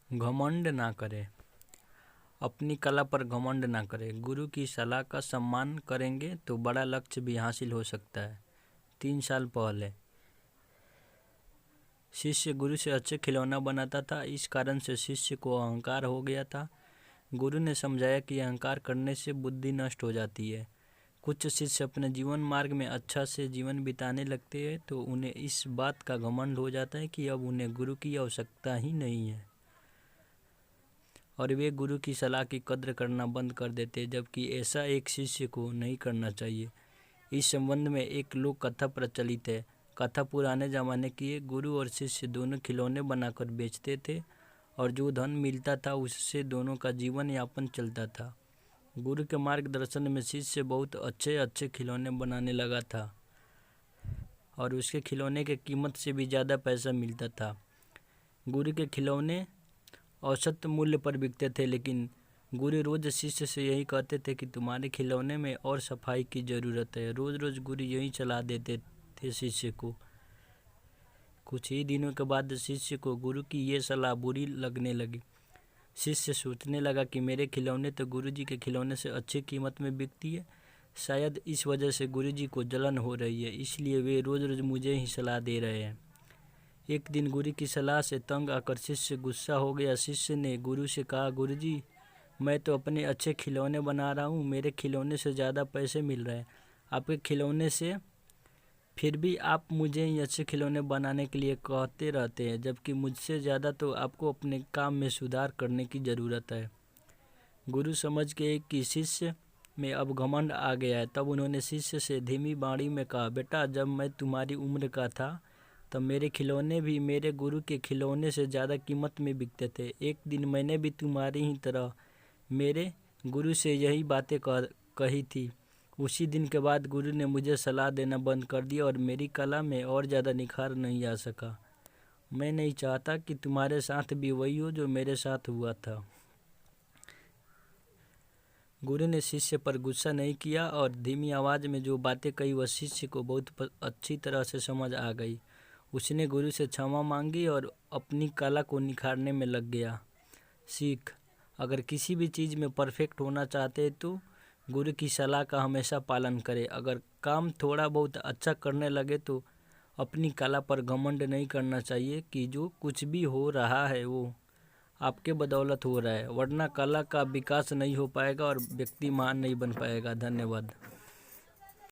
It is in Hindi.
घमंड ना करें। अपनी कला पर घमंड ना करें। गुरु की सलाह का सम्मान करेंगे तो बड़ा लक्ष्य भी हासिल हो सकता है। 3 साल पहले शिष्य गुरु से अच्छे खिलौना बनाता था। इस कारण से शिष्य को अहंकार हो गया था। गुरु ने समझाया कि अहंकार करने से बुद्धि नष्ट हो जाती है। कुछ शिष्य अपने जीवन मार्ग में अच्छा से जीवन बिताने लगते हैं तो उन्हें इस बात का घमंड हो जाता है कि अब उन्हें गुरु की आवश्यकता ही नहीं है और वे गुरु की सलाह की कद्र करना बंद कर देते हैं, जबकि ऐसा एक शिष्य को नहीं करना चाहिए। इस संबंध में एक लोक कथा प्रचलित है। कथा पुराने ज़माने की है। गुरु और शिष्य दोनों खिलौने बनाकर बेचते थे और जो धन मिलता था उससे दोनों का जीवन यापन चलता था। गुरु के मार्गदर्शन में शिष्य बहुत अच्छे अच्छे खिलौने बनाने लगा था और उसके खिलौने के कीमत से भी ज़्यादा पैसा मिलता था। गुरु के खिलौने औसत मूल्य पर बिकते थे, लेकिन गुरु रोज़ शिष्य से यही कहते थे कि तुम्हारे खिलौने में और सफाई की ज़रूरत है। रोज़ रोज़ गुरु यही सलाह देते थे शिष्य को। कुछ ही दिनों के बाद शिष्य को गुरु की ये सलाह बुरी लगने लगी। शिष्य सोचने लगा कि मेरे खिलौने तो गुरुजी के खिलौने से अच्छी कीमत में बिकती है। शायद इस वजह से गुरुजी को जलन हो रही है, इसलिए वे रोज़ रोज़ मुझे ही सलाह दे रहे हैं। एक दिन गुरु की सलाह से तंग आकर शिष्य गुस्सा हो गया। शिष्य ने गुरु से कहा, गुरुजी, मैं तो अपने अच्छे खिलौने बना रहा हूँ, मेरे खिलौने से ज़्यादा पैसे मिल रहे हैं आपके खिलौने से, फिर भी आप मुझे ही अच्छे खिलौने बनाने के लिए कहते रहते हैं, जबकि मुझसे ज़्यादा तो आपको अपने काम में सुधार करने की ज़रूरत है। गुरु समझ गए कि शिष्य में अब घमंड आ गया है। तब उन्होंने शिष्य से धीमी वाणी में कहा, बेटा, जब मैं तुम्हारी उम्र का था तब मेरे खिलौने भी मेरे गुरु के खिलौने से ज़्यादा कीमत में बिकते थे। एक दिन मैंने भी तुम्हारी ही तरह मेरे गुरु से यही बातें कही थी। उसी दिन के बाद गुरु ने मुझे सलाह देना बंद कर दिया और मेरी कला में और ज़्यादा निखार नहीं आ सका। मैं नहीं चाहता कि तुम्हारे साथ भी वही हो जो मेरे साथ हुआ था। गुरु ने शिष्य पर गुस्सा नहीं किया और धीमी आवाज़ में जो बातें कही वह शिष्य को बहुत अच्छी तरह से समझ आ गई। उसने गुरु से क्षमा मांगी और अपनी कला को निखारने में लग गया। सीख: अगर किसी भी चीज़ में परफेक्ट होना चाहते हैं तो गुरु की सलाह का हमेशा पालन करें। अगर काम थोड़ा बहुत अच्छा करने लगे तो अपनी कला पर घमंड नहीं करना चाहिए कि जो कुछ भी हो रहा है वो आपके बदौलत हो रहा है, वरना कला का विकास नहीं हो पाएगा और व्यक्ति महान नहीं बन पाएगा। धन्यवाद।